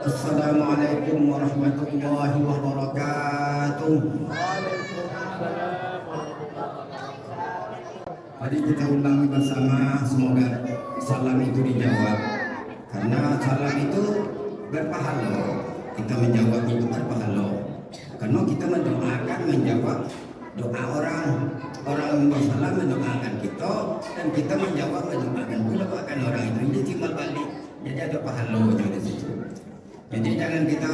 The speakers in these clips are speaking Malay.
Assalamualaikum warahmatullahi wabarakatuh. Mari kita ulangi bersama, semoga salam itu dijawab. Karena salam itu berpahala. Kita menjawab itu berpahala. Karena kita mendoakan, menjawab doa orang. Orang bersalam mendoakan kita, dan kita menjawab mendoakan orang itu. Ini timbal balik. Jadi ada pahala di situ. Jadi jangan kita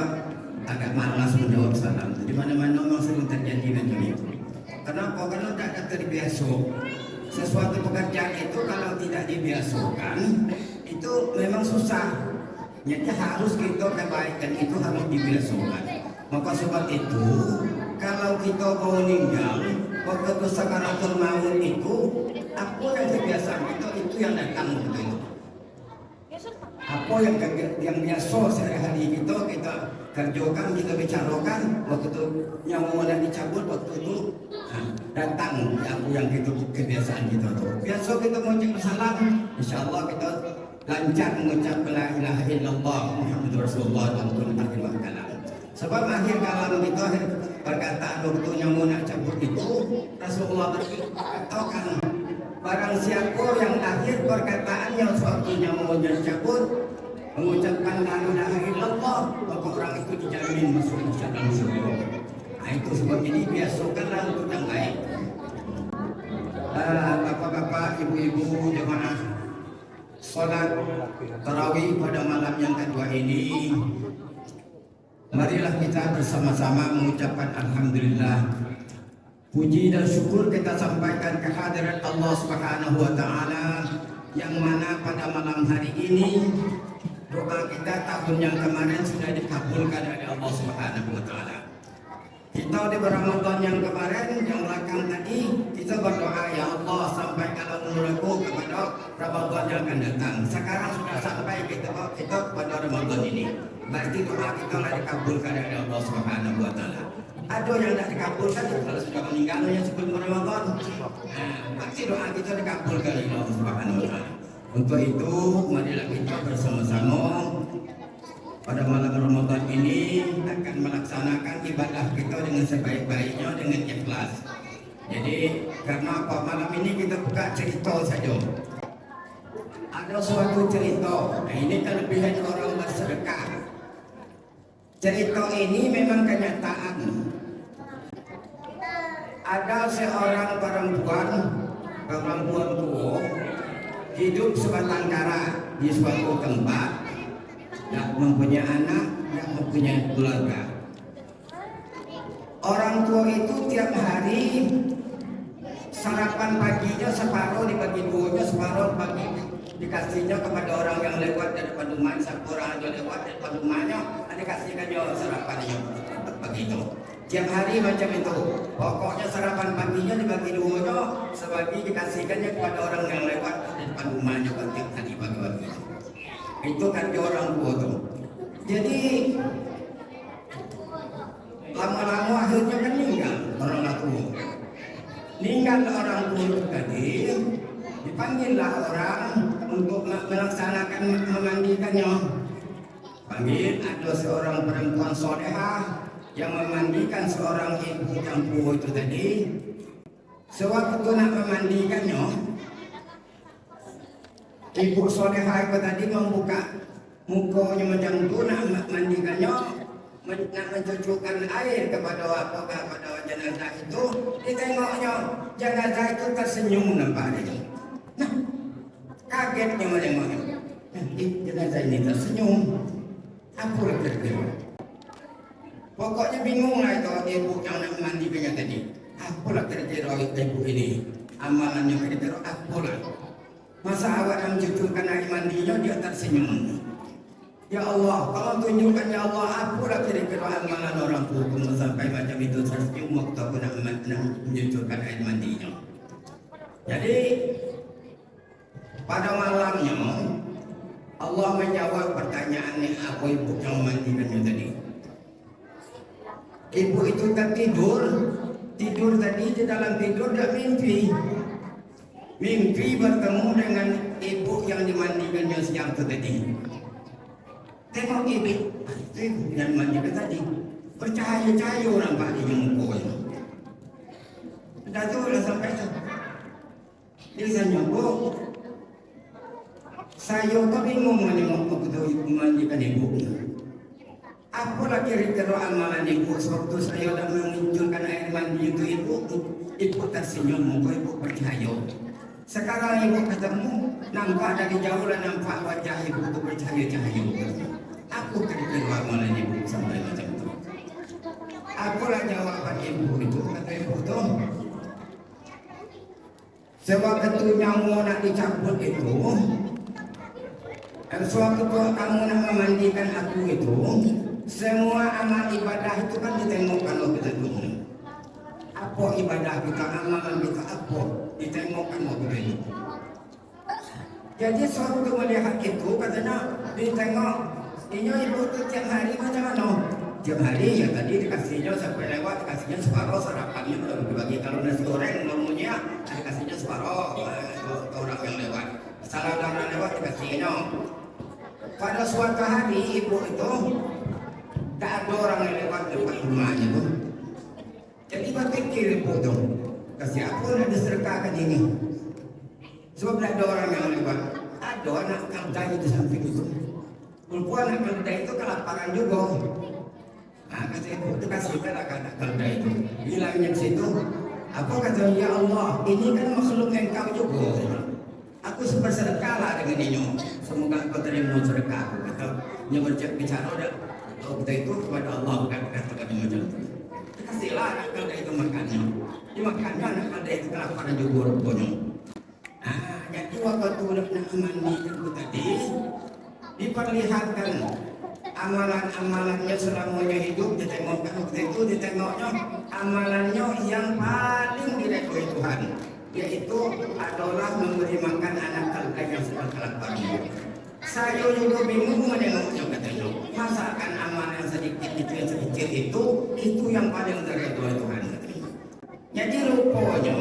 agak malas menjawab salam. Di mana-mana memang sering terjadi macam itu. Kenapa? Karena tidak terbiasa. Sesuatu pekerjaan itu kalau tidak dibiasakan itu memang susah. Jadi harus kita kebaikan itu harus dibiasakan. Maka sebab itu kalau kita mau meninggal waktu itu sakaratul maut itu apa yang kebiasaan kita itu yang datang gitu. Apa yang biasa sehari-hari kita kerjakan, kita bicarakan waktu itu nyawa mulai dicabut waktu itu datang yang kita kebiasaan kita tuh. Biasa kita mengucap salam, insyaallah kita lancar mengucap la ilaha illallah Muhammadur Rasulullah dan akhir kalam. Sebab akhir kalam itu akhir perkataan waktu nyawa nak cabut itu Rasulullah berkatakan barang siapa yang akhir perkataannya suatunya mau cabut mengucapkan la ilaha illallah maka orang itu dijamin masuk dalam surga. Nah itu sebab ini biasakanlah untuk yang baik. Bapak-bapak, ibu-ibu jemaah salat tarawih pada malam yang kedua ini, marilah kita bersama-sama mengucapkan alhamdulillah. Puji dan syukur kita sampaikan ke hadirat Allah Subhanahu wa taala yang mana pada malam hari ini doa kita tahun yang kemarin sudah dikabulkan oleh Allah Subhanahu wa taala. Kita di Ramadan yang kemarin yang belakang tadi kita berdoa ya Allah sampai kalau umurku kepada Ramadan yang akan datang. Sekarang sudah sampai kita pada Ramadan ini. Berarti doa kita telah dikabulkan oleh Allah Subhanahu wa taala. Ada yang tidak dikabulkan kalau sudah meninggalnya sebelum Ramadan. Berarti doa kita dikabulkan oleh Allah Subhanahu wa taala. Untuk itu marilah kita bersama-sama pada malam Ramadan ini akan melaksanakan ibadah kita dengan sebaik-baiknya dengan ikhlas. Jadi karena apa malam ini kita buka cerita saja. Ada suatu cerita. Nah ini kelebihan orang bersedekah. Cerita ini memang kenyataan. Ada seorang perempuan tua hidup sebatang kara di suatu tempat, tidak mempunyai anak, tidak mempunyai keluarga. Orang tua itu tiap hari sarapan paginya separuh dibagi duanya, separuh dikasihnya kepada orang yang lewat dari depan rumah. Satu orang yang lewat dari depan rumahnya dikasihkannya sarapannya begitu. Tiap hari macam itu. Pokoknya sarapan paginya dibagi duanya, sebagi dikasihkannya kepada orang yang lewat dari depan rumahnya tiap hari pagi-pagi. Itu kerja orang tua tuh. Jadi lama-lama akhirnya kan meninggal orang tua. Meninggal orang tua tadi, dipanggillah orang untuk melaksanakan memandikannya. Panggil ada seorang perempuan solehah yang memandikan seorang ibu yang tua itu tadi. Sewaktu nak memandikannya, ibu solehah itu tadi membuka mukanya macam itu nak mandikannya, nak mencucukkan air kepada jenazah itu. Ditengoknya jenazah itu tersenyum nampaknya. Nah, kagetnya menengoknya. Jenazah ini tersenyum. Apa kira-kira? Pokoknya bingung lah itu ibu yang nak mandikannya tadi. Apalah kira-kira ibu ini? Amalannya kira-kira apalah? Masa awak yang mencucurkan air mandinya dia tersenyum. Ya Allah, kalau tunjukkan ya Allah, apalah kira-kira amalan orang hukum sampai macam itu tersenyum waktu aku nak mencucurkan air mandinya. Jadi pada malamnya Allah menjawab pertanyaan apa ibu yang memandikannya tadi. Ibu itu tidur tadi di dalam tidur dia mimpi bertemu dengan ibu yang dimandikannya siang itu tadi. Tengok ibu, itu ibu yang mandikan tadi. Bercahaya-cahaya nampak di muka itu. Dah tu dah sampai tu. Dia tanya, Bu, saya tak bingung menengok begitu mandikan ibu. Apalah kira-kira amalan ibu sewaktu saya dah menunjukkan air mandi itu ibu tersenyum, muka ibu bercahaya. Sekarang ibu ketemu, nampak dari jauh lah nampak wajah ibu itu bercahaya-cahaya. Aku kira-kira amalan ibu sampai macam itu. Apalah jawaban ibu itu, kata ibu tu. Sewaktu nyawa nak dicabut itu, dan sewaktu kamu nak memandikan aku itu, semua amal ibadah itu kan ditengok kalau kita dulu. Apa ibadah kita, amalan kita apa, ditengok kalau kita itu. Jadi sewaktu melihat itu, katanya ditengok, ini ibu tu tiap hari macam mana? Tiap hari ya tadi dikasihnya sampai lewat, dikasihnya separuh sarapannya baru dibagi. Kalau nasi goreng normalnya dikasihnya separuh ke orang yang lewat. Salah orang lewat dikasihnya. Pada suatu hari ibu itu tak ada orang yang lewat depan rumahnya tu. Jadi berpikir ibu tu, kasih aku ada sedekahkan ini. Sebab tak ada orang yang lewat. Ada anak keldai di samping itu. Walaupun anak keldai itu kelaparan juga. Nah, kata ibu itu kasihkan anak keldai itu. Bilangnya di situ, aku kata ya Allah, ini kan makhluk engkau juga. Aku bersedekah lah dengan ini. Semoga kau terima sedekah aku. Kata dia berbicara dah. Kalau kita itu kepada Allah bukan katakan macam itu. Kasihlah anak keldai itu makannya. Dimakannya anak keldai itu kelaparan juga rupanya. Nah, jadi waktu nak mandi itu tadi diperlihatkan amalan-amalannya selamanya hidup, ditengokkan waktu itu ditengoknya amalannya yang paling diridhoi Tuhan, yaitu adalah memberi makan anak keldai yang sedang kelaparan. Saya juga bingung menengoknya, katanya masakan amalan yang sedikit itu yang sedikit itu yang paling diridhoi Tuhan. Jadi rupanya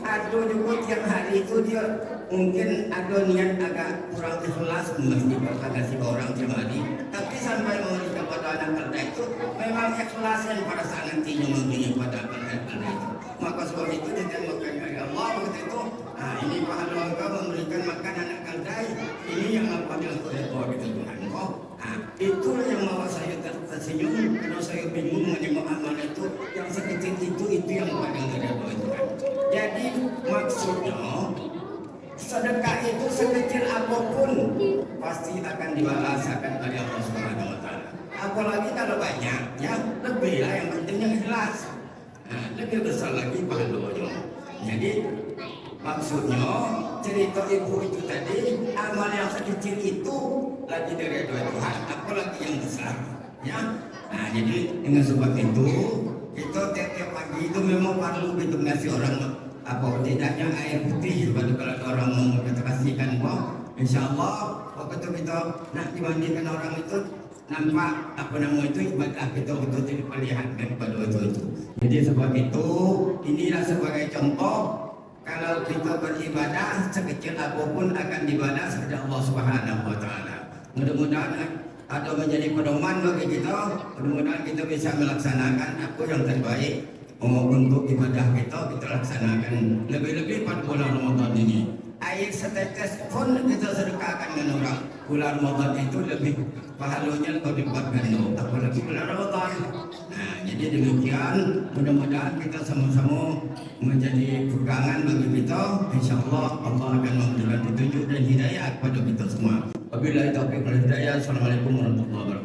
ada juga tiap hari itu dia mungkin ada niat agak kurang ikhlas mesti kasih orang tiap hari, tapi sampai memberikan pada anak keldai itu memang ikhlas yang pada saat nantinya memberi pada anak keldai itu. Maka sebab itu dia makan dari Allah begitu itu. Nah, ini pahala engkau memberikan makan anak keldai, ini yang apa yang berdoa gitu Tuhan. Oh, nah, itulah yang membawa saya tersenyum karena saya bingung mengenai amal itu yang sekecil itu yang paling berdoa Tuhan. Jadi maksudnya sedekah itu sekecil apapun pasti akan dibalaskan oleh Allah Subhanahu wa taala. Apalagi kalau banyak, ya lebih lah, yang pentingnya ikhlas. Nah, lebih besar lagi pahalanya. Jadi maksudnya cerita ibu itu tadi, amal yang sekecil itu lagi dari Tuhan, apalagi yang besar, ya. Nah, jadi dengan sebab itu kita tiap pagi itu memang perlu kita ngasih orang apa tidaknya air putih kalau orang mau kita kasihkan kok. Insyaallah waktu kita nak dimandikan orang itu nampak apa nama itu ibadah kita betul diperlihatkan pada waktu itu. Jadi sebab itu inilah sebagai contoh kalau kita beribadah sekecil apapun akan dibalas oleh Allah Subhanahu wa taala. Mudah-mudahan ada menjadi pedoman bagi kita, mudah-mudahan kita bisa melaksanakan apa yang terbaik untuk ibadah kita laksanakan lebih-lebih pada bulan Ramadan ini. Air setetes pun kita sedekahkan dengan orang. Bulan Ramadan itu lebih pahalanya lebih lipat ganda, apalagi bulan Ramadan. Nah, jadi demikian, mudah-mudahan kita sama-sama menjadi pegangan bagi kita. InsyaAllah Allah akan memberikan petunjuk dan hidayah kepada kita semua. Wabillahi taufiq wal hidayah. Assalamualaikum warahmatullahi wabarakatuh.